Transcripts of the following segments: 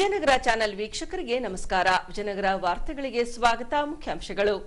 Vijayanagara channel ವೀಕ್ಷಕರಿಗೆ ನಮಸ್ಕಾರ. ವಿಜಯನಗರ ವಾರ್ತೆಗಳಿಗೆ ಸ್ವಾಗತ. ಮುಖ್ಯಾಂಶಗಳು.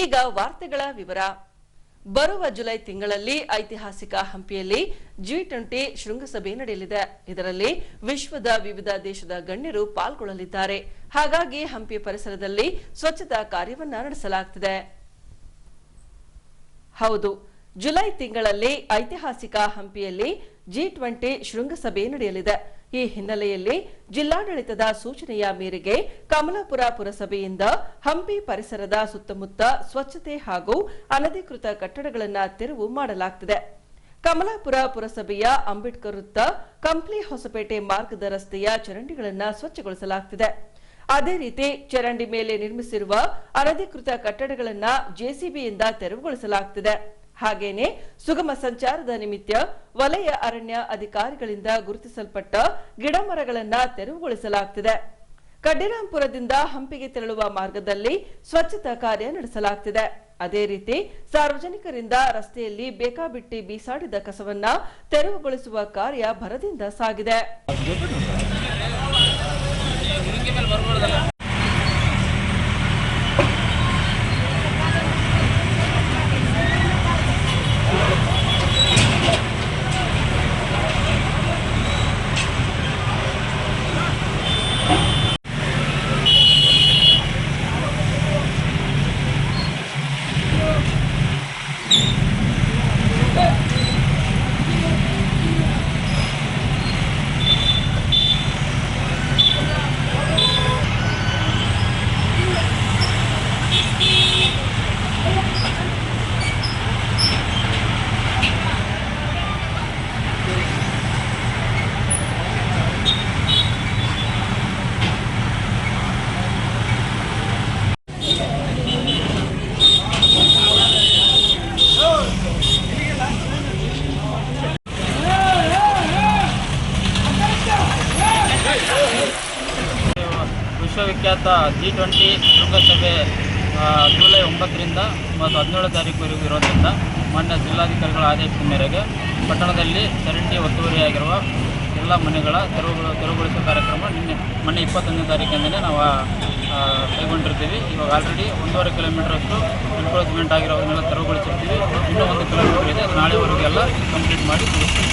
ಈಗ ವಾರ್ತೆಗಳ ವಿವರ. ಬರುವ ಜುಲೈ ತಿಂಗಳಲ್ಲಿ ಐತಿಹಾಸಿಕ ಹಂಪಿಯಲ್ಲಿ G20 ಶೃಂಗಸಭೆ ನಡೆಯಲಿದೆ. ಇದರಲ್ಲಿ ವಿಶ್ವದ ವಿವಿಧ ದೇಶದ ಗಣ್ಯರು ಪಾಲ್ಗೊಳ್ಳಲಿದ್ದಾರೆ. ಹಾಗಾಗಿ ಹಂಪಿ ಪರಿಸರದಲ್ಲಿ ಸ್ವಚ್ಛತಾ ಕಾರ್ಯವನ್ನ ನಡೆಸಲಾಗುತ್ತಿದೆ. ಹೌದು, ಜುಲೈ ತಿಂಗಳಲ್ಲಿ ಐತಿಹಾಸಿಕ ಹಂಪಿಯಲ್ಲಿ G20 ಶೃಂಗಸಭೆ ನಡೆಯಲಿದೆ. ಈ ಹಿನ್ನೆಲೆಯಲ್ಲಿ ಜಿಲ್ಲಾಡಳಿತದ ಸೂಚನೆಯ ಮೇರೆಗೆ ಕಮಲಾಪುರ ಪುರಸಭೆಯಿಂದ ಹಂಪಿ ಪರಿಸರದ ಸುತ್ತಮುತ್ತ ಸ್ವಚ್ಛತೆ ಹಾಗೂ ಅನಧಿಕೃತ ಕಟ್ಟಡಗಳನ್ನು ತೆರವು ಮಾಡಲಾಗುತ್ತಿದೆ. ಕಮಲಾಪುರ ಪುರಸಭೆಯ ಅಂಬೇಡ್ಕರ್ ವೃತ್ತ, ಕಂಪ್ಲಿ ಹೊಸಪೇಟೆ ಮಾರ್ಗದ ರಸ್ತೆಯ ಚರಂಡಿಗಳನ್ನು ಸ್ವಚ್ಛಗೊಳಿಸಲಾಗುತ್ತಿದೆ. ಅದೇ ರೀತಿ ಚರಂಡಿ ಮೇಲೆ ನಿರ್ಮಿಸಿರುವ ಅನಧಿಕೃತ ಕಟ್ಟಡಗಳನ್ನು ಜೆಸಿಬಿಯಿಂದ ತೆರವುಗೊಳಿಸಲಾಗುತ್ತಿದೆ. ಹಾಗೇನೆ ಸುಗಮ ಸಂಚಾರದ ನಿಮಿತ್ತ ವಲಯ ಅರಣ್ಯ ಅಧಿಕಾರಿಗಳಿಂದ ಗುರುತಿಸಲ್ಪಟ್ಟ ಗಿಡಮರಗಳನ್ನು ತೆರವುಗೊಳಿಸಲಾಗುತ್ತಿದೆ. ಕಡ್ಡಿರಾಂಪುರದಿಂದ ಹಂಪಿಗೆ ತೆರಳುವ ಮಾರ್ಗದಲ್ಲಿ ಸ್ವಚ್ಛತಾ ಕಾರ್ಯ ನಡೆಸಲಾಗುತ್ತಿದೆ. ಅದೇ ರೀತಿ ಸಾರ್ವಜನಿಕರಿಂದ ರಸ್ತೆಯಲ್ಲಿ ಬೇಕಾಬಿಟ್ಟಿ ಬೀಸಾಡಿದ ಕಸವನ್ನ ತೆರವುಗೊಳಿಸುವ ಕಾರ್ಯ ಭರದಿಂದ ಸಾಗಿದೆ. ವಿಶ್ವವಿಖ್ಯಾತ G20 ಶೃಂಗಸಭೆ ಜುಲೈ 9ರಿಂದ ಮತ್ತು 17 ತಾರೀಕುವರೆಗೂ ಇರೋದ್ರಿಂದ ಮಾನ್ಯ ಜಿಲ್ಲಾಧಿಕಾರಿಗಳ ಆದೇಶದ ಮೇರೆಗೆ ಪಟ್ಟಣದಲ್ಲಿ ಚರಂಡಿ ಒತ್ತುವರಿಯಾಗಿರುವ ಎಲ್ಲ ಮನೆಗಳ ತೆರವುಗೊಳಿಸುವ ಕಾರ್ಯಕ್ರಮ ಮೊನ್ನೆ 21ನೇ ತಾರೀಕಿಂದಲೇ ನಾವು ಕೈಗೊಂಡಿರ್ತೀವಿ. ಇವಾಗ ಆಲ್ರೆಡಿ 1.5 ಕಿಲೋಮೀಟರಷ್ಟು ಎನ್ಕ್ರೋಚ್ಮೆಂಟ್ ಆಗಿರೋದನ್ನೆಲ್ಲ ತೆರವುಗೊಳಿಸಿರ್ತೀವಿ. ಇನ್ನೂ 1 ಕಿಲೋಮೀಟರ್ ಇದೆ, ನಾಳೆವರೆಗೆಲ್ಲ ಕಂಪ್ಲೀಟ್ ಮಾಡಿ ಮುಗಿಸ್ತೀವಿ.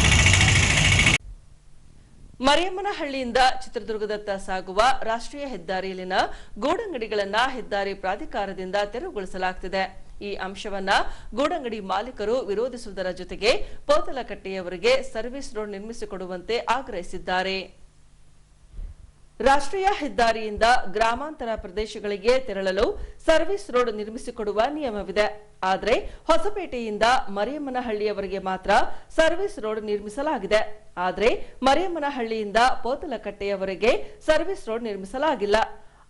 ಮರಿಯಮ್ಮನಹಳ್ಳಿಯಿಂದ ಚಿತ್ರದುರ್ಗದತ್ತ ಸಾಗುವ ರಾಷ್ಟ್ರೀಯ ಹೆದ್ದಾರಿಯಲ್ಲಿನ ಗೂಡಂಗಡಿಗಳನ್ನು ಹೆದ್ದಾರಿ ಪ್ರಾಧಿಕಾರದಿಂದ ತೆರವುಗೊಳಿಸಲಾಗುತ್ತಿದೆ. ಈ ಅಂಶವನ್ನ ಗೂಡಂಗಡಿ ಮಾಲೀಕರು ವಿರೋಧಿಸುವುದರ ಜೊತೆಗೆ ಪೋತಲಕಟ್ಟೆಯವರಿಗೆ ಸರ್ವಿಸ್ ರೋಡ್ ನಿರ್ಮಿಸಿಕೊಡುವಂತೆ ಆಗ್ರಹಿಸಿದ್ದಾರೆ. ರಾಷ್ಟ್ರೀಯ ಹೆದ್ದಾರಿಯಿಂದ ಗ್ರಾಮಾಂತರ ಪ್ರದೇಶಗಳಿಗೆ ತೆರಳಲು ಸರ್ವಿಸ್ ರೋಡ್ ನಿರ್ಮಿಸಿಕೊಡುವ ನಿಯಮವಿದೆ. ಆದರೆ ಹೊಸಪೇಟೆಯಿಂದ ಮರಿಯಮ್ಮನಹಳ್ಳಿಯವರೆಗೆ ಮಾತ್ರ ಸರ್ವಿಸ್ ರೋಡ್ ನಿರ್ಮಿಸಲಾಗಿದೆ. ಆದರೆ ಮರಿಯಮ್ಮನಹಳ್ಳಿಯಿಂದ ಪೋತಲಕಟ್ಟೆಯವರೆಗೆ ಸರ್ವಿಸ್ ರೋಡ್ ನಿರ್ಮಿಸಲಾಗಿಲ್ಲ.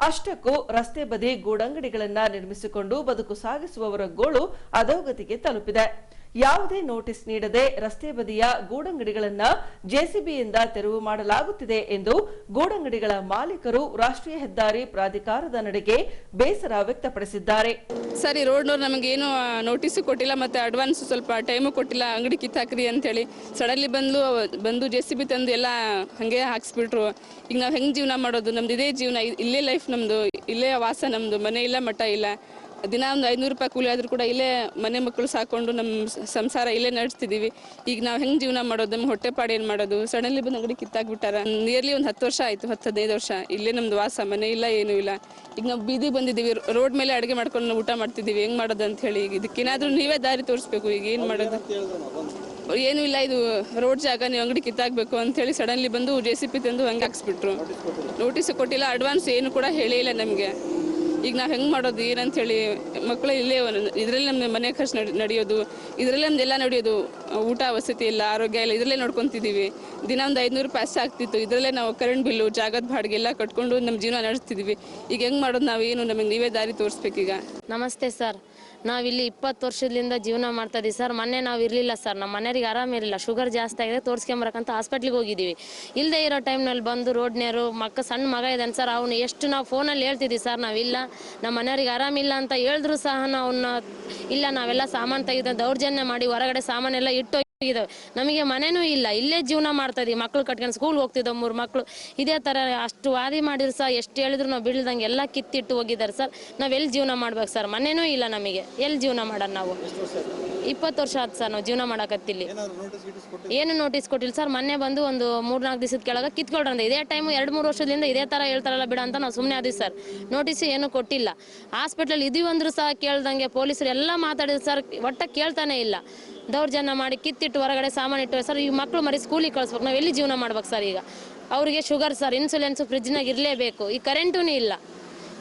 ಅಷ್ಟಕ್ಕೂ ರಸ್ತೆ ಬದಿ ಗೂಡಂಗಡಿಗಳನ್ನು ನಿರ್ಮಿಸಿಕೊಂಡು ಬದುಕು ಸಾಗಿಸುವವರ ಗೋಳು ಅಧೋಗತಿಗೆ ತಲುಪಿದೆ. ಯಾವುದೇ ನೋಟಿಸ್ ನೀಡದೆ ರಸ್ತೆ ಬದಿಯ ಗೂಡಂಗಡಿಗಳನ್ನು ಜೆಸಿಬಿಯಿಂದ ತೆರವು ಮಾಡಲಾಗುತ್ತಿದೆ ಎಂದು ಗೂಡಂಗಡಿಗಳ ಮಾಲೀಕರು ರಾಷ್ಟ್ರೀಯ ಹೆದ್ದಾರಿ ಪ್ರಾಧಿಕಾರದ ನಡೆಗೆ ಬೇಸರ ವ್ಯಕ್ತಪಡಿಸಿದ್ದಾರೆ. ಸರಿ, ರೋಡ್ನವ್ರು ನಮಗೇನು ನೋಟಿಸು ಕೊಟ್ಟಿಲ್ಲ, ಮತ್ತೆ ಅಡ್ವಾನ್ಸ್ ಸ್ವಲ್ಪ ಟೈಮು ಕೊಟ್ಟಿಲ್ಲ, ಅಂಗಡಿ ಕಿತ್ತಾಕ್ರಿ ಅಂತೇಳಿ ಸಡನ್ಲಿ ಬಂದು ಜೆಸಿಬಿ ತಂದು ಎಲ್ಲ ಹಾಗೆ ಹಾಕ್ಸ್ಬಿಟ್ರು. ಈಗ ನಾವು ಹೆಂಗೆ ಜೀವನ ಮಾಡೋದು? ನಮ್ದು ಇದೇ ಜೀವನ, ಇಲ್ಲೇ ಲೈಫ್ ನಮ್ಮದು, ಇಲ್ಲೇ ವಾಸ ನಮ್ಮದು, ಮನೆ ಇಲ್ಲ ಮಠ ಇಲ್ಲ. ದಿನ ಒಂದು 500 ರೂಪಾಯಿ ಕೂಲಿ ಆದರೂ ಕೂಡ ಇಲ್ಲೇ ಮನೆ ಮಕ್ಕಳು ಸಾಕೊಂಡು ನಮ್ಮ ಸಂಸಾರ ಇಲ್ಲೇ ನಡೆಸ್ತಿದ್ದೀವಿ. ಈಗ ನಾವು ಹೆಂಗೆ ಜೀವನ ಮಾಡೋದು? ನಮ್ಮ ಹೊಟ್ಟೆಪಾಡು ಏನು ಮಾಡೋದು? ಸಡನ್ಲಿ ಬಂದು ಅಂಗಡಿ ಕಿತ್ತಾಕ್ಬಿಟ್ಟಾರ. ನಿಯರ್ಲಿ ಒಂದು 10 ವರ್ಷ ಆಯಿತು, 10-15 ವರ್ಷ ಇಲ್ಲೇ ನಮ್ದು ವಾಸ, ಮನೆ ಇಲ್ಲ, ಏನೂ ಇಲ್ಲ. ಈಗ ನಾವು ಬೀದಿ ಬಂದಿದ್ದೀವಿ, ರೋಡ್ ಮೇಲೆ ಅಡುಗೆ ಮಾಡ್ಕೊಂಡು ನಾವು ಊಟ ಮಾಡ್ತಿದ್ದೀವಿ. ಹೆಂಗೆ ಮಾಡೋದು ಅಂತ ಹೇಳಿ ಈಗ ಇದಕ್ಕೇನಾದರೂ ನೀವೇ ದಾರಿ ತೋರಿಸ್ಬೇಕು. ಈಗ ಏನು ಮಾಡೋದು? ಏನೂ ಇಲ್ಲ, ಇದು ರೋಡ್ ಜಾಗ, ನೀವು ಅಂಗಡಿ ಕಿತ್ತಾಕಬೇಕು ಅಂತೇಳಿ ಸಡನ್ಲಿ ಬಂದು ಜೆಸಿಬಿ ತಂದು ಹಂಗೆ ಹಾಕ್ಸ್ಬಿಟ್ರು. ನೋಟಿಸ್ ಕೊಟ್ಟಿಲ್ಲ, ಅಡ್ವಾನ್ಸ್ ಏನು ಕೂಡ ಹೇಳೇ ಇಲ್ಲ ನಮಗೆ. ಈಗ ನಾವು ಹೆಂಗೆ ಮಾಡೋದು ಏನಂತೇಳಿ ಮಕ್ಕಳು ಇಲ್ಲೇ ಇದರಲ್ಲಿ ನಮ್ಮ ಮನೆ ಖರ್ಚು ನಡೆಯೋದು, ಇದರಲ್ಲೇ ನಮ್ದೆಲ್ಲ ನಡೆಯೋದು. ಊಟ ವಸತಿ ಇಲ್ಲ, ಆರೋಗ್ಯ ಇಲ್ಲ, ಇದರಲ್ಲೇ ನೋಡ್ಕೊತಿದ್ದೀವಿ. ದಿನ ಒಂದು 500 ರೂಪಾಯಿ ಅಷ್ಟೇ ಆಗ್ತಿತ್ತು. ಇದರಲ್ಲೇ ನಾವು ಕರೆಂಟ್ ಬಿಲ್ಲು, ಜಾಗದ ಬಾಡಿಗೆ ಎಲ್ಲ ಕಟ್ಕೊಂಡು ನಮ್ಮ ಜೀವನ ನಡೆಸ್ತಿದ್ದೀವಿ. ಈಗ ಹೆಂಗೆ ಮಾಡೋದು ನಾವೇನು, ನಮಗೆ ನೀವೇ ದಾರಿ ತೋರಿಸ್ಬೇಕೀಗ. ನಮಸ್ತೆ ಸರ್, ನಾವಿಲ್ಲಿ 20 ವರ್ಷದಿಂದ ಜೀವನ ಮಾಡ್ತಾ ಇದ್ದೀವಿ ಸರ್. ಮೊನ್ನೆ ನಾವು ಇರಲಿಲ್ಲ ಸರ್, ನಮ್ಮ ಮನೆಯವರಿಗೆ ಆರಾಮಿರಲಿಲ್ಲ, ಶುಗರ್ ಜಾಸ್ತಿ ಆಗಿದೆ, ತೋರಿಸ್ಕೊಂಬರಕ್ಕಂತ ಹಾಸ್ಪಿಟ್ಲಿಗೆ ಹೋಗಿದ್ದೀವಿ. ಇಲ್ಲದೆ ಇರೋ ಟೈಮ್ನಲ್ಲಿ ಬಂದು ರೋಡ್ನೇರು ಸಣ್ಣ ಮಗ ಇದ್ದಾನೆ ಸರ್, ಅವನು ಎಷ್ಟು ನಾವು ಫೋನಲ್ಲಿ ಹೇಳ್ತಿದ್ದೀವಿ ಸರ್, ನಾವಿಲ್ಲ ನಮ್ಮ ಮನೆಯವ್ರಿಗೆ ಆರಾಮಿಲ್ಲ ಅಂತ ಹೇಳಿದ್ರು ಸಹ ಅವನ್ನ ಇಲ್ಲ ನಾವೆಲ್ಲ ಸಾಮಾನು ತೆಗೆದು ದೌರ್ಜನ್ಯ ಮಾಡಿ ಹೊರಗಡೆ ಸಾಮಾನೆಲ್ಲ ಇಟ್ಟು ನಮಗೆ ಮನೆನೂ ಇಲ್ಲ, ಇಲ್ಲೇ ಜೀವನ ಮಾಡ್ತಾ ಇದೀವಿ. ಮಕ್ಳು ಕಟ್ಕೊಂಡು ಸ್ಕೂಲ್ ಹೋಗ್ತಿದ್ದೋ 3 ಮಕ್ಕಳು ಇದೇ ಥರ ಅಷ್ಟು ವಾದಿ ಮಾಡಿದ್ರು ಸರ್. ಎಷ್ಟು ಹೇಳಿದ್ರು ನಾವು ಬೀಳ್ದಂಗೆ ಎಲ್ಲ ಕಿತ್ತಿಟ್ಟು ಹೋಗಿದ್ದಾರೆ ಸರ್. ನಾವೆಲ್ಲಿ ಜೀವನ ಮಾಡ್ಬೇಕು ಸರ್, ಮನೆನೂ ಇಲ್ಲ ನಮಗೆ, ಎಲ್ಲಿ ಜೀವನ ಮಾಡೋಣ ನಾವು? 20 ವರ್ಷ ಆಯ್ತು ಸರ್ ನಾವು ಜೀವನ ಮಾಡಕತ್ತಿಲ್ಲಿ. ಏನು ನೋಟಿಸ್ ಕೊಟ್ಟಿಲ್ಲ ಸರ್. ಮೊನ್ನೆ ಬಂದು ಒಂದು 3-4 ದಿವಸದ ಕೆಳಗೆ ಕಿತ್ಕೊಳ್ರಂದ. ಇದೇ ಟೈಮು 2-3 ವರ್ಷದಿಂದ ಇದೇ ಥರ ಹೇಳ್ತಾರಲ್ಲ ಬಿಡ ಅಂತ ನಾವು ಸುಮ್ಮನೆ ಆದ್ವಿ ಸರ್. ನೋಟಿಸ್ ಏನು ಕೊಟ್ಟಿಲ್ಲ. ಹಾಸ್ಪಿಟ್ಲಲ್ಲಿ ಇದೀವಿ ಅಂದ್ರು ಸಹ ಕೇಳ್ದಂಗೆ ಪೊಲೀಸರು ಎಲ್ಲ ಮಾತಾಡಿದ್ರು ಸರ್, ಒಟ್ಟ ಕೇಳ್ತಾನೆ ಇಲ್ಲ. ದೌರ್ಜನ್ಯ ಮಾಡಿ ಕಿತ್ತಿಟ್ಟು ಹೊರಗಡೆ ಸಾಮಾನು ಇಟ್ಟು ಸರ್. ಈ ಮಕ್ಕಳು ಮರಿ ಸ್ಕೂಲಿಗೆ ಕಳಿಸ್ಬೇಕು, ನಾವು ಎಲ್ಲಿ ಜೀವನ ಮಾಡ್ಬೇಕು ಸರ್? ಈಗ ಅವರಿಗೆ ಶುಗರ್ ಸರ್, ಇನ್ಸುಲೆನ್ಸು ಫ್ರಿಜ್ನಾಗ ಇರಲೇಬೇಕು, ಈ ಕರೆಂಟೂ ಇಲ್ಲ.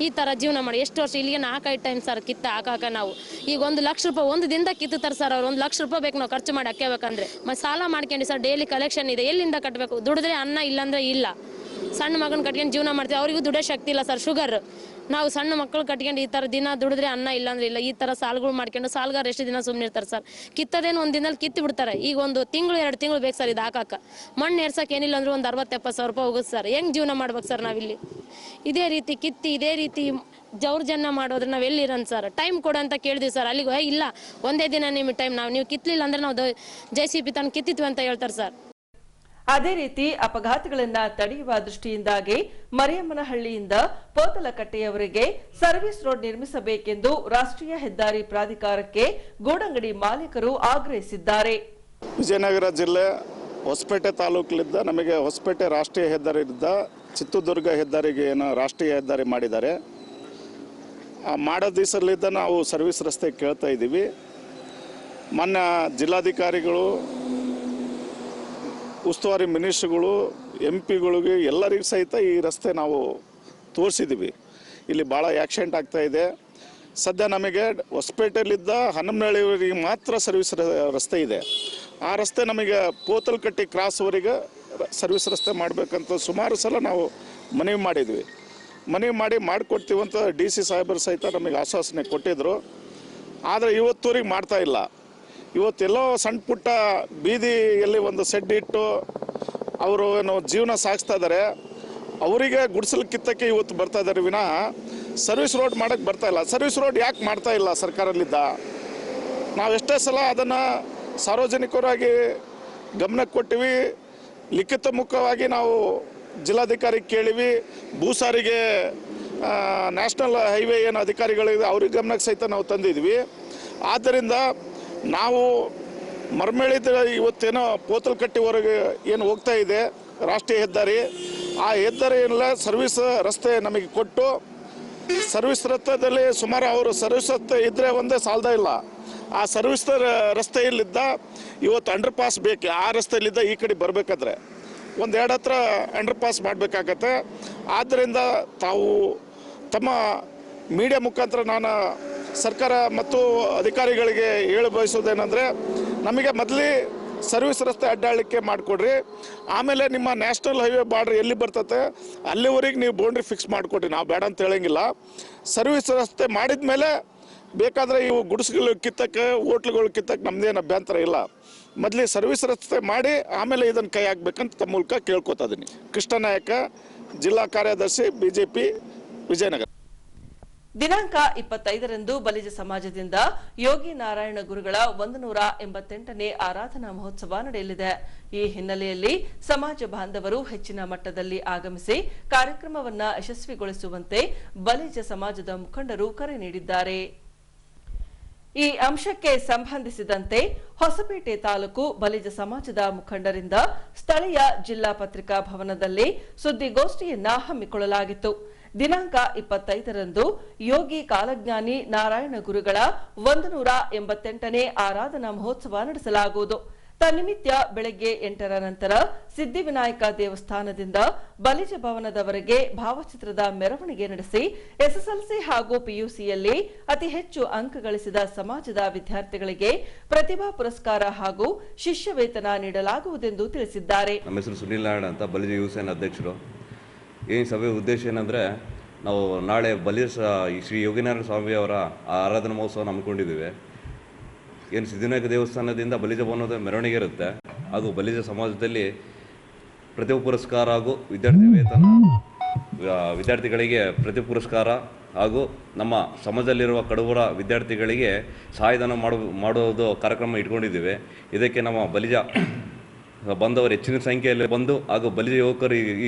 ಈ ಥರ ಜೀವನ ಮಾಡಿ ಎಷ್ಟು ವರ್ಷ ಇಲ್ಲಿಗೆ 4-5 ಟೈಮ್ ಸರ್ ಕಿತ್ತ ಹಾಕಾಕ ನಾವು. ಈಗ 1 ಲಕ್ಷ ರೂಪಾಯಿ ಒಂದು ದಿನದ ಕಿತ್ತುತ್ತಾರೆ ಸರ್ ಅವ್ರು. 1 ಲಕ್ಷ ರೂಪಾಯಿ ಬೇಕು ನಾವು ಖರ್ಚು ಮಾಡಿ ಹಾಕ್ಬೇಕಂದ್ರೆ. ಮತ್ತೆ ಸಾಲ ಮಾಡ್ಕೊಂಡು ಸರ್, ಡೈಲಿ ಕಲೆಕ್ಷನ್ ಇದೆ, ಎಲ್ಲಿಂದ ಕಟ್ಟಬೇಕು? ದುಡಿದ್ರೆ ಅನ್ನ, ಇಲ್ಲಾಂದ್ರೆ ಇಲ್ಲ. ಸಣ್ಣ ಮಗನ ಕಟ್ಕೊಂಡು ಜೀವನ ಮಾಡ್ತೀವಿ, ಅವರಿಗೂ ದುಡೋ ಶಕ್ತಿ ಇಲ್ಲ ಸರ್, ಶುಗರ್. ನಾವು ಸಣ್ಣ ಮಕ್ಕಳು ಕಟ್ಕೊಂಡು ಈ ಥರ ದಿನ ದುಡಿದ್ರೆ ಅನ್ನ, ಇಲ್ಲಾಂದ್ರೆ ಇಲ್ಲ. ಈ ಥರ ಸಾಲಗಳು ಮಾಡ್ಕೊಂಡು ಸಾಲಗಾರ ಎಷ್ಟು ದಿನ ಸುಮ್ಮನೆ ಇರ್ತಾರೆ ಸರ್? ಕಿತ್ತದೇನು ಒಂದು ದಿನದಲ್ಲಿ ಕಿತ್ತು ಬಿಡ್ತಾರೆ. ಈಗ 1 ತಿಂಗಳು 2 ತಿಂಗಳು ಬೇಕು ಸರ್ ಇದು ಹಾಕಾಕ. ಮಣ್ಣು ಎರ್ಸಕ್ಕೆ ಏನಿಲ್ಲ ಅಂದ್ರೆ ಒಂದು 60-70 ಸಾವಿರ ರೂಪಾಯಿ ಹೋಗುತ್ತೆ ಸರ್. ಹೆಂಗೆ ಜೀವನ ಮಾಡ್ಬೇಕು ಸರ್ ನಾವಿಲ್ಲಿ? ಇದೇ ರೀತಿ ಕಿತ್ತಿ ಇದೇ ರೀತಿ ದೌರ್ಜನ್ಯ ಮಾಡೋದ್ರೆ ನಾವು ಎಲ್ಲಿರೋಣ ಸರ್? ಟೈಮ್ ಕೊಡು ಅಂತ ಕೇಳಿದ್ವಿ ಸರ್. ಅಲ್ಲಿಗೆ ಇಲ್ಲ, ಒಂದೇ ದಿನ ನಿಮಗೆ ಟೈಮ್, ನೀವು ಕಿತ್ತಲಿಲ್ಲ ಅಂದ್ರೆ ನಾವು JCB ತಂದು ಕಿತ್ತಿದ್ವಿ ಅಂತ ಹೇಳ್ತಾರೆ ಸರ್. ಅದೇ ರೀತಿ ಅಪಘಾತಗಳನ್ನ ತಡೆಯುವ ದೃಷ್ಟಿಯಿಂದಾಗಿ ಮರಿಯಮ್ಮನಹಳ್ಳಿಯಿಂದ ಪೋತಲಕಟ್ಟೆಯವರೆಗೆ ಸರ್ವಿಸ್ ರೋಡ್ ನಿರ್ಮಿಸಬೇಕೆಂದು ರಾಷ್ಟ್ರೀಯ ಹೆದ್ದಾರಿ ಪ್ರಾಧಿಕಾರಕ್ಕೆ ಗೂಡಂಗಡಿ ಮಾಲೀಕರು ಆಗ್ರಹಿಸಿದ್ದಾರೆ. ವಿಜಯನಗರ ಜಿಲ್ಲೆ ಹೊಸಪೇಟೆ ತಾಲೂಕಿನಿಂದ ನಮಗೆ ಹೊಸಪೇಟೆ ರಾಷ್ಟ್ರೀಯ ಹೆದ್ದಾರಿಯಿಂದ ಚಿತ್ರದುರ್ಗ ಹೆದ್ದಾರಿಗೆ ಏನು ರಾಷ್ಟ್ರೀಯ ಹೆದ್ದಾರಿ ಮಾಡಿದ್ದಾರೆ. ಮಾಡೋ ದಿವಸಲಿದ್ದ ನಾವು ಸರ್ವಿಸ್ ರಸ್ತೆ ಕೇಳ್ತಾ ಇದ್ದೀವಿ. ಮೊನ್ನೆ ಜಿಲ್ಲಾಧಿಕಾರಿಗಳು, ಉಸ್ತುವಾರಿ ಮಿನಿಸ್ಟ್ರುಗಳು, MP ಗಳಿಗೆ ಎಲ್ಲರಿಗೂ ಸಹಿತ ಈ ರಸ್ತೆ ನಾವು ತೋರಿಸಿದ್ದೀವಿ. ಇಲ್ಲಿ ಭಾಳ ಆಕ್ಸಿಡೆಂಟ್ ಆಗ್ತಾಯಿದೆ. ಸದ್ಯ ನಮಗೆ ಹೊಸಪೇಟೆಯಲ್ಲಿದ್ದ ಹನ್ನಮನಹಳ್ಳಿವರೆಗೆ ಮಾತ್ರ ಸರ್ವಿಸ್ ರಸ್ತೆ ಇದೆ. ಆ ರಸ್ತೆ ನಮಗೆ ಪೋತಲಕಟ್ಟೆ ಕ್ರಾಸ್ವರೆಗೆ ಸರ್ವಿಸ್ ರಸ್ತೆ ಮಾಡಬೇಕಂತ ಸುಮಾರು ಸಲ ನಾವು ಮನವಿ ಮಾಡಿದ್ವಿ. ಮನವಿ ಮಾಡಿಕೊಡ್ತೀವಂತ DC ಸಾಹೇಬರು ಸಹಿತ ನಮಗೆ ಆಶ್ವಾಸನೆ ಕೊಟ್ಟಿದ್ದರು. ಆದರೆ ಇವತ್ತೂರಿಗೆ ಮಾಡ್ತಾ ಇಲ್ಲ. ಇವತ್ತೆಲ್ಲೋ ಸಣ್ಣ ಪುಟ್ಟ ಬೀದಿಯಲ್ಲಿ ಒಂದು ಸೆಡ್ ಇಟ್ಟು ಅವರು ಏನು ಜೀವನ ಸಾಗಿಸ್ತಾ ಇದ್ದಾರೆ. ಅವರಿಗೆ ಗುಡಿಸಲು ಕಿತ್ತಕ್ಕೆ ಇವತ್ತು ಬರ್ತಾ ಇದ್ದಾರೆ ವಿನಃ ಸರ್ವಿಸ್ ರೋಡ್ ಮಾಡೋಕ್ಕೆ ಬರ್ತಾ ಇಲ್ಲ. ಸರ್ವಿಸ್ ರೋಡ್ ಯಾಕೆ ಮಾಡ್ತಾ ಇಲ್ಲ ಸರ್ಕಾರದಲ್ಲಿದ್ದ? ನಾವು ಎಷ್ಟೇ ಸಲ ಅದನ್ನು ಸಾರ್ವಜನಿಕರಾಗಿ ಗಮನಕ್ಕೆ ಕೊಟ್ಟಿವಿ. ಲಿಖಿತ ಮುಖವಾಗಿ ನಾವು ಜಿಲ್ಲಾಧಿಕಾರಿ ಕೇಳಿವಿ. ಭೂ ಸಾರಿಗೆ ನ್ಯಾಷನಲ್ ಹೈವೇ ಏನು ಅಧಿಕಾರಿಗಳಿದೆ ಅವ್ರಿಗೆ ಗಮನಕ್ಕೆ ಸಹಿತ ನಾವು ತಂದಿದ್ವಿ. ಆದ್ದರಿಂದ ನಾವು ಮರಮೇಳಿದ ಇವತ್ತೇನೋ ಪೋತಲಕಟ್ಟೆವರೆಗೆ ಏನು ಹೋಗ್ತಾ ಇದೆ ರಾಷ್ಟ್ರೀಯ ಹೆದ್ದಾರಿ, ಆ ಹೆದ್ದಾರಿಯೆಲ್ಲ ಸರ್ವಿಸ್ ರಸ್ತೆ ನಮಗೆ ಕೊಟ್ಟು, ಸರ್ವಿಸ್ ರಸ್ತೆಯಲ್ಲಿ ಸುಮಾರು ಅವರು ಸರ್ವಿಸ್ ರಸ್ತೆ ಇದ್ದರೆ ಒಂದೇ ಸಾಲದ ಇಲ್ಲ. ಆ ಸರ್ವಿಸ್ ರಸ್ತೆಯಲ್ಲಿದ್ದ ಇವತ್ತು ಅಂಡರ್ ಪಾಸ್ ಬೇಕು. ಆ ರಸ್ತೆಯಲ್ಲಿದ್ದ ಈ ಕಡೆ ಬರಬೇಕಾದ್ರೆ 1-2 ಹತ್ರ ಅಂಡರ್ ಪಾಸ್ ಮಾಡಬೇಕಾಗತ್ತೆ. ಆದ್ದರಿಂದ ತಾವು ತಮ್ಮ ಮೀಡಿಯಾ ಮುಖಾಂತರ ನಾನು ಸರ್ಕಾರ ಮತ್ತು ಅಧಿಕಾರಿಗಳಿಗೆ ಹೇಳ ಬಯಸೋದೇನೆಂದರೆ, ನಮಗೆ ಮೊದಲೇ ಸರ್ವಿಸ್ ರಸ್ತೆ ಅಡ್ಡಾಳಿಕೆ ಮಾಡಿಕೊಡ್ರಿ. ಆಮೇಲೆ ನಿಮ್ಮ ನ್ಯಾಷನಲ್ ಹೈವೇ ಬಾರ್ಡ್ರ್ ಎಲ್ಲಿ ಬರ್ತತೆ ಅಲ್ಲಿವರೆಗೆ ನೀವು ಬೌಂಡ್ರಿ ಫಿಕ್ಸ್ ಮಾಡಿಕೊಡ್ರಿ. ನಾವು ಬೇಡ ಅಂತ ಹೇಳಂಗಿಲ್ಲ. ಸರ್ವಿಸ್ ರಸ್ತೆ ಮಾಡಿದ ಮೇಲೆ ಬೇಕಾದರೆ ಇವು ಗುಡಿಸ್ಗಳು ಕಿತ್ತಕ್ಕೆ, ಹೋಟ್ಲುಗಳು ಕಿತ್ತಕ್ಕೆ ನಮ್ಮದೇನು ಅಭ್ಯಂತರ ಇಲ್ಲ. ಮೊದಲೇ ಸರ್ವಿಸ್ ರಸ್ತೆ ಮಾಡಿ ಆಮೇಲೆ ಇದನ್ನು ಕೈ ಹಾಕ್ಬೇಕಂತ ತಮ್ಮ ಮೂಲಕ ಕೇಳ್ಕೊತಾ ಇದ್ದೀನಿ. ಕೃಷ್ಣನಾಯಕ, ಜಿಲ್ಲಾ ಕಾರ್ಯದರ್ಶಿ, BJP, ವಿಜಯನಗರ. ದಿನಾಂಕ 25ರಂದು ಬಲಿಜ ಸಮಾಜದಿಂದ ಯೋಗಿ ನಾರಾಯಣ ಗುರುಗಳ 188ನೇ ಆರಾಧನಾ ಮಹೋತ್ಸವ ನಡೆಯಲಿದೆ. ಈ ಹಿನ್ನೆಲೆಯಲ್ಲಿ ಸಮಾಜ ಬಾಂಧವರು ಹೆಚ್ಚಿನ ಮಟ್ಟದಲ್ಲಿ ಆಗಮಿಸಿ ಕಾರ್ಯಕ್ರಮವನ್ನ ಯಶಸ್ವಿಗೊಳಿಸುವಂತೆ ಬಲಿಜ ಸಮಾಜದ ಮುಖಂಡರು ಕರೆ ನೀಡಿದ್ದಾರೆ. ಈ ಅಂಶಕ್ಕೆ ಸಂಬಂಧಿಸಿದಂತೆ ಹೊಸಪೇಟೆ ತಾಲೂಕು ಬಲಿಜ ಸಮಾಜದ ಮುಖಂಡರಿಂದ ಸ್ಥಳೀಯ ಜಿಲ್ಲಾ ಪತ್ರಿಕಾ ಭವನದಲ್ಲಿ ಸುದ್ದಿಗೋಷ್ಠಿಯನ್ನ ಹಮ್ಮಿಕೊಳ್ಳಲಾಗಿತ್ತು. ದಿನಾಂಕ 25ರಂದು ಯೋಗಿ ಕಾಲಜ್ಞಾನಿ ನಾರಾಯಣ ಗುರುಗಳ 188ನೇ ಆರಾಧನಾ ಮಹೋತ್ಸವ ನಡೆಸಲಾಗುವುದು. ತನ್ನಿಮಿತ್ಯ ಬೆಳಗ್ಗೆ 8ರ ನಂತರ ಸಿದ್ಧಿವಿನಾಯಕ ದೇವಸ್ಥಾನದಿಂದ ಬಲಿಜ ಭವನದವರೆಗೆ ಭಾವಚಿತ್ರದ ಮೆರವಣಿಗೆ ನಡೆಸಿ ಎಸ್ಎಸ್ಎಲ್ಸಿ ಹಾಗೂ ಪಿಯುಸಿಯಲ್ಲಿ ಅತಿ ಹೆಚ್ಚು ಅಂಕ ಗಳಿಸಿದ ಸಮಾಜದ ವಿದ್ಯಾರ್ಥಿಗಳಿಗೆ ಪ್ರತಿಭಾ ಪುರಸ್ಕಾರ ಹಾಗೂ ಶಿಷ್ಯ ವೇತನ ನೀಡಲಾಗುವುದೆಂದು ತಿಳಿಸಿದ್ದಾರೆ. ನಮ್ಮ ಹೆಸರು ಸುನಿಲ್ ನಾರಾಯಣ ಅಂತ, ಬಲಿಜ ಯುವಸೇನ ಅಧ್ಯಕ್ಷರು. ಈ ಸಭೆ ಉದ್ದೇಶ ಏನಂದರೆ, ನಾವು ನಾಳೆ ಬಲಿಜ ಶ್ರೀ ಯೋಗಿನಾರಾಯಣ ಸ್ವಾಮಿಯವರ ಆರಾಧನಾ ಮಹೋತ್ಸವ ಹಮ್ಮಿಕೊಂಡಿದ್ದೀವಿ. ಏನು ಸಿದ್ಧಿವಿನಾಯಕ ದೇವಸ್ಥಾನದಿಂದ ಬಲಿಜ ಭವನದ ಮೆರವಣಿಗೆ ಇರುತ್ತೆ. ಹಾಗೂ ಬಲಿಜ ಸಮಾಜದಲ್ಲಿ ಪ್ರತಿಭಾ ಪುರಸ್ಕಾರ ಹಾಗೂ ವಿದ್ಯಾರ್ಥಿ ವೇತನ, ವಿದ್ಯಾರ್ಥಿಗಳಿಗೆ ಪ್ರತಿಭಾ ಪುರಸ್ಕಾರ ಹಾಗೂ ನಮ್ಮ ಸಮಾಜದಲ್ಲಿರುವ ಕಡುಬರ ವಿದ್ಯಾರ್ಥಿಗಳಿಗೆ ಸಹಾಯಧನ ಮಾಡುವುದು ಕಾರ್ಯಕ್ರಮ ಇಟ್ಕೊಂಡಿದ್ದೀವಿ. ಇದಕ್ಕೆ ನಮ್ಮ ಬಲಿಜ ಬಂದವರು ಹೆಚ್ಚಿನ ಸಂಖ್ಯೆಯಲ್ಲಿ ಬಂದು ಹಾಗೂ ಬಲಿಜ ಯುವಕರು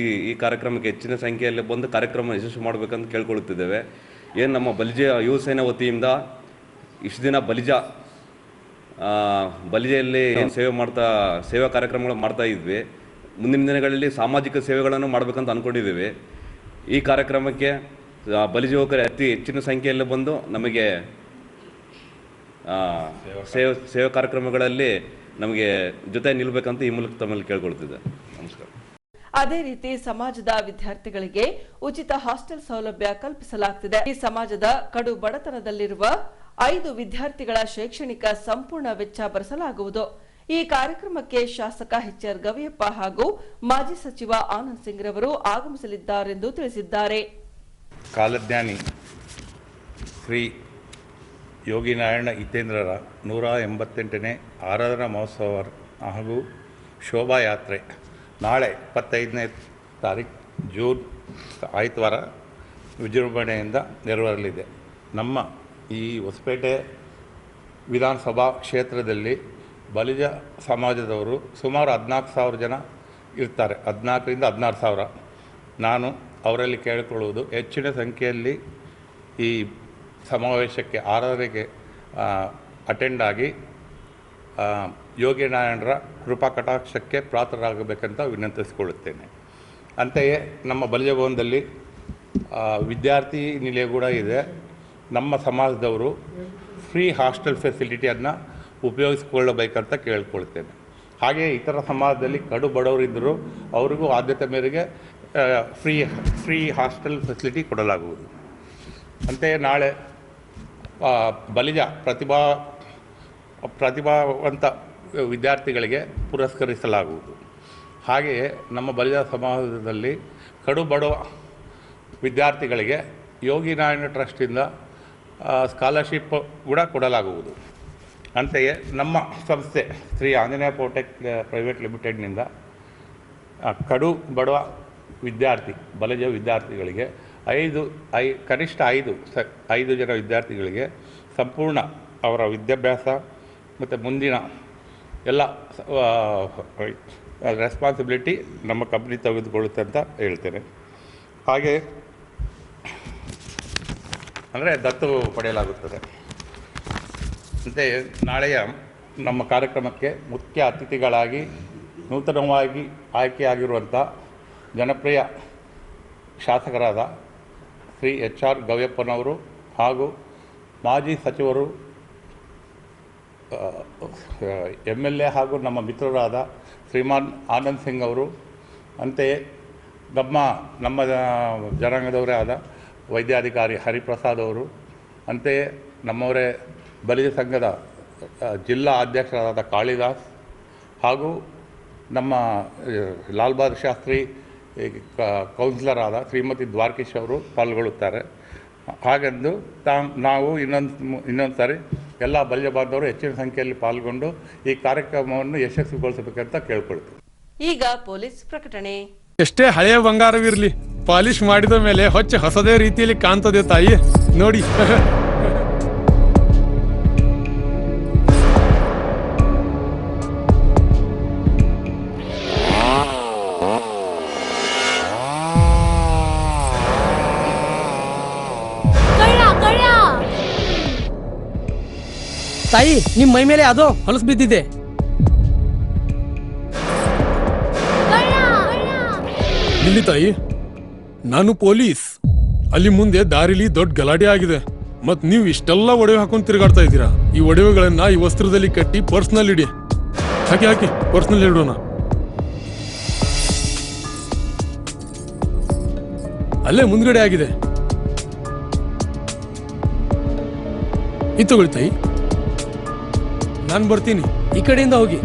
ಈ ಕಾರ್ಯಕ್ರಮಕ್ಕೆ ಹೆಚ್ಚಿನ ಸಂಖ್ಯೆಯಲ್ಲಿ ಬಂದು ಕಾರ್ಯಕ್ರಮ ಯಶಸ್ವಿ ಮಾಡಬೇಕಂತ ಕೇಳ್ಕೊಳ್ಳುತ್ತಿದ್ದೇವೆ. ಏನು ನಮ್ಮ ಬಲಿಜ ಯುವ ಸೇನೆ ವತಿಯಿಂದ ಇಷ್ಟು ದಿನ ಬಲಿಜೆಯಲ್ಲಿ ಸೇವಾ ಕಾರ್ಯಕ್ರಮಗಳು ಮಾಡ್ತಾ ಇದ್ವಿ. ಮುಂದಿನ ದಿನಗಳಲ್ಲಿ ಸಾಮಾಜಿಕ ಸೇವೆಗಳನ್ನು ಮಾಡಬೇಕಂತ ಅಂದ್ಕೊಂಡಿದ್ದೀವಿ. ಈ ಕಾರ್ಯಕ್ರಮಕ್ಕೆ ಬಲಿಜ ಯುವಕರು ಹೆಚ್ಚಿನ ಸಂಖ್ಯೆಯಲ್ಲಿ ಬಂದು ನಮಗೆ ಸೇವಾ ಕಾರ್ಯಕ್ರಮಗಳಲ್ಲಿ ನಮಗೆ ಜೊತೆ ನಿಲ್ಲಬೇಕಂತ ಈ ಮೂಲಕ ತಮ್ಮಲ್ಲಿ ಕೇಳ್ಕೊಳ್ತಿದ್ದೆ. ನಮಸ್ಕಾರ. ಅದೇ ರೀತಿ ಸಮಾಜದ ವಿದ್ಯಾರ್ಥಿಗಳಿಗೆ ಉಚಿತ ಹಾಸ್ಟೆಲ್ ಸೌಲಭ್ಯ ಕಲ್ಪಿಸಲಾಗುತ್ತಿದೆ. ಈ ಸಮಾಜದ ಕಡು ಬಡತನದಲ್ಲಿರುವ 5 ವಿದ್ಯಾರ್ಥಿಗಳ ಶೈಕ್ಷಣಿಕ ಸಂಪೂರ್ಣ ವೆಚ್ಚ ಭರಿಸಲಾಗುವುದು. ಈ ಕಾರ್ಯಕ್ರಮಕ್ಕೆ ಶಾಸಕ ಎಚ್.ಆರ್. ಗವಿಯಪ್ಪ ಹಾಗೂ ಮಾಜಿ ಸಚಿವ ಆನಂದ್ ಸಿಂಗ್ ರವರು ಆಗಮಿಸಲಿದ್ದಾರೆಂದು ತಿಳಿಸಿದ್ದಾರೆ. ಕಾಲಜ್ಞಾನಿ ಶ್ರೀ ಯೋಗಿನಾರಾಯಣ ಹಿತೇಂದ್ರರ 188ನೇ ಆರಾಧನಾ ಮಹೋತ್ಸವ ಹಾಗೂ ಶೋಭಾಯಾತ್ರೆ ನಾಳೆ 25ನೇ ತಾರೀಕು ಜೂನ್ ಆಯ್ತವಾರ ವಿಜೃಂಭಣೆಯಿಂದ ನೆರವೇರಲಿದೆ. ನಮ್ಮ ಈ ಹೊಸಪೇಟೆ ವಿಧಾನಸಭಾ ಕ್ಷೇತ್ರದಲ್ಲಿ ಬಲಿಜ ಸಮಾಜದವರು ಸುಮಾರು 14,000 ಜನ ಇರ್ತಾರೆ. 14ರಿಂದ 16,000. ನಾನು ಅವರಲ್ಲಿ ಕೇಳಿಕೊಳ್ಳುವುದು, ಹೆಚ್ಚಿನ ಸಂಖ್ಯೆಯಲ್ಲಿ ಈ ಸಮಾವೇಶಕ್ಕೆ ಆರಾಧನೆಗೆ ಅಟೆಂಡ್ ಆಗಿ ಯೋಗಿನಾರಾಯಣರ ಕೃಪಾ ಕಟಾಕ್ಷಕ್ಕೆ ಪಾತ್ರರಾಗಬೇಕಂತ ವಿನಂತಿಸಿಕೊಳ್ಳುತ್ತೇನೆ. ಅಂತೆಯೇ ನಮ್ಮ ಬಲಿಜ ಭವನದಲ್ಲಿ ವಿದ್ಯಾರ್ಥಿ ನಿಲಯ ಕೂಡ ಇದೆ. ನಮ್ಮ ಸಮಾಜದವರು ಫ್ರೀ ಹಾಸ್ಟೆಲ್ ಫೆಸಿಲಿಟಿಯನ್ನು ಉಪಯೋಗಿಸಿಕೊಳ್ಳಬೇಕಂತ ಕೇಳ್ಕೊಳ್ತೇನೆ. ಹಾಗೆಯೇ ಇತರ ಸಮಾಜದಲ್ಲಿ ಕಡು ಬಡವರಿದ್ದರೂ ಅವರಿಗೂ ಆದ್ಯತೆ ಮೇರೆಗೆ ಫ್ರೀ ಹಾಸ್ಟೆಲ್ ಫೆಸಿಲಿಟಿ ಕೊಡಲಾಗುವುದು. ಅಂತೆಯೇ ನಾಳೆ ಬಲಿಜ ಪ್ರತಿಭಾವಂತ ವಿದ್ಯಾರ್ಥಿಗಳಿಗೆ ಪುರಸ್ಕರಿಸಲಾಗುವುದು. ಹಾಗೆಯೇ ನಮ್ಮ ಬಲಿಜ ಸಮಾಜದಲ್ಲಿ ಕಡು ಬಡವ ವಿದ್ಯಾರ್ಥಿಗಳಿಗೆ ಯೋಗಿನಾರಾಯಣ ಟ್ರಸ್ಟಿಂದ ಸ್ಕಾಲರ್ಶಿಪ್ ಕೂಡ ಕೊಡಲಾಗುವುದು. ಅಂತೆಯೇ ನಮ್ಮ ಸಂಸ್ಥೆ ಶ್ರೀ ಆಂಜನೇಯ ಪೋಟೆಕ್ ಪ್ರೈವೇಟ್ ಲಿಮಿಟೆಡ್ನಿಂದ ಕಡು ಬಡವ ಬಲಿಜ ವಿದ್ಯಾರ್ಥಿಗಳಿಗೆ ಕನಿಷ್ಠ 5 ಜನ ವಿದ್ಯಾರ್ಥಿಗಳಿಗೆ ಸಂಪೂರ್ಣ ಅವರ ವಿದ್ಯಾಭ್ಯಾಸ ಮತ್ತು ಮುಂದಿನ ಎಲ್ಲ ರೆಸ್ಪಾನ್ಸಿಬಿಲಿಟಿ ನಮ್ಮ ಕಂಪ್ನಿ ತೆಗೆದುಕೊಳ್ಳುತ್ತೆ ಅಂತ ಹೇಳ್ತೇನೆ. ಹಾಗೆ ಅಂದರೆ ದತ್ತು ಪಡೆಯಲಾಗುತ್ತದೆ. ಅಂತೆಯೇ ನಾಳೆಯ ನಮ್ಮ ಕಾರ್ಯಕ್ರಮಕ್ಕೆ ಮುಖ್ಯ ಅತಿಥಿಗಳಾಗಿ ನೂತನವಾಗಿ ಆಯ್ಕೆಯಾಗಿರುವಂಥ ಜನಪ್ರಿಯ ಶಾಸಕರಾದ ಶ್ರೀ ಎಚ್.ಆರ್. ಗವಿಯಪ್ಪನವರು ಹಾಗೂ ಮಾಜಿ ಸಚಿವರು MLA ಹಾಗೂ ನಮ್ಮ ಮಿತ್ರರಾದ ಶ್ರೀಮಾನ್ ಆನಂದ್ ಸಿಂಗ್ ಅವರು, ಅಂತೆಯೇ ನಮ್ಮ ಜನಾಂಗದವರೇ ಆದ ವೈದ್ಯಾಧಿಕಾರಿ ಹರಿಪ್ರಸಾದ್ ಅವರು, ಅಂತೆಯೇ ನಮ್ಮವರೇ ಬಲಿಜ ಸಂಘದ ಜಿಲ್ಲಾ ಅಧ್ಯಕ್ಷರಾದ ಕಾಳಿದಾಸ್ ಹಾಗೂ ನಮ್ಮ ಲಾಲ್ ಬಹದ್ದೂರ್ ಶಾಸ್ತ್ರಿ ಕೌನ್ಸಿಲರ್ ಆದ ಶ್ರೀಮತಿ ದ್ವಾರಕೀಶ್ ಅವರು ಪಾಲ್ಗೊಳ್ಳುತ್ತಾರೆ. ಹಾಗೆಂದು ನಾವು ಇನ್ನೊಂದು ಸಾರಿ ಎಲ್ಲ ಬಲಿಜ ಬಾಂಧವರು ಹೆಚ್ಚಿನ ಸಂಖ್ಯೆಯಲ್ಲಿ ಪಾಲ್ಗೊಂಡು ಈ ಕಾರ್ಯಕ್ರಮವನ್ನು ಯಶಸ್ವಿಗೊಳಿಸಬೇಕಂತ ಕೇಳ್ಕೊಳ್ತೀವಿ. ಈಗ ಪೊಲೀಸ್ ಪ್ರಕಟಣೆ. ಎಷ್ಟೇ ಹಳೆಯ ಬಂಗಾರವಿರಲಿ, ಪಾಲಿಶ್ ಮಾಡಿದ ಮೇಲೆ ಹೊಸದೇ ರೀತಿಯಲ್ಲಿ ಕಾಣ್ತದೆ ತಾಯಿ, ನೋಡಿ. ತಾಯಿ, ನಿಮ್ಮ ಮೈ ಮೇಲೆ ಅದೋ ಹೊಲಸು ಬಿದ್ದಿದೆ. ಇಲ್ಲಿ ತಾಯಿ, ನಾನು ಪೊಲೀಸ್. ಅಲ್ಲಿ ಮುಂದೆ ದಾರಿಲಿ ದೊಡ್ಡ ಗಲಾಟೆ ಆಗಿದೆ. ಮತ್ ನೀವು ಇಷ್ಟೆಲ್ಲ ಒಡವೆ ಹಾಕೊಂಡು ತಿರುಗಾಡ್ತಾ ಇದ್ದೀರಾ. ಈ ಒಡವೆಗಳನ್ನ ಈ ವಸ್ತ್ರದಲ್ಲಿ ಕಟ್ಟಿ ಪರ್ಸ್ನಲ್ಲಿ ಇಡಿ. ಹಾಕಿ ಹಾಕಿ ಪರ್ಸ್ನಲ್ಲಿ ಇಡೋಣ. ಅಲ್ಲೇ ಮುಂದ್ಗಡೆ ಆಗಿದೆ. ಇದು ತಗೊಳ್ತಾಯಿ, ನಾನು ಬರ್ತೀನಿ. ಈ ಕಡೆಯಿಂದ ಹೋಗಿ.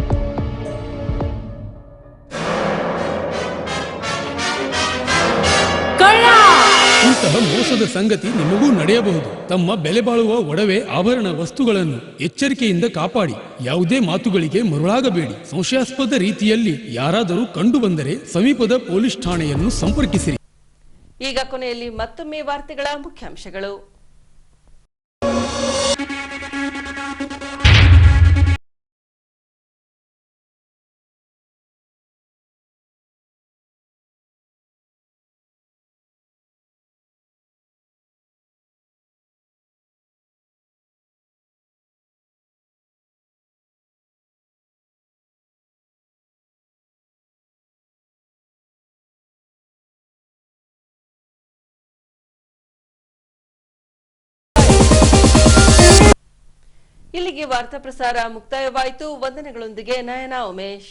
ಇಂತಹ ಮೋಸದ ಸಂಗತಿ ನಿಮಗೂ ನಡೆಯಬಹುದು. ತಮ್ಮ ಬೆಲೆ ಬಾಳುವ ಒಡವೆ ಆಭರಣ ವಸ್ತುಗಳನ್ನು ಎಚ್ಚರಿಕೆಯಿಂದ ಕಾಪಾಡಿ. ಯಾವುದೇ ಮಾತುಗಳಿಗೆ ಮರುಳಾಗಬೇಡಿ. ಸಂಶಯಾಸ್ಪದ ರೀತಿಯಲ್ಲಿ ಯಾರಾದರೂ ಕಂಡು ಬಂದರೆ ಸಮೀಪದ ಪೊಲೀಸ್ ಠಾಣೆಯನ್ನು ಸಂಪರ್ಕಿಸಿರಿ. ಈಗ ಕೊನೆಯಲ್ಲಿ ಮತ್ತೊಮ್ಮೆ ವಾರ್ತೆಗಳ ಮುಖ್ಯಾಂಶಗಳು. ಇಲ್ಲಿಗೆ ವಾರ್ತಾ ಪ್ರಸಾರ ಮುಕ್ತಾಯವಾಯಿತು. ವಂದನೆಗಳೊಂದಿಗೆ ನಯನ ಉಮೇಶ್.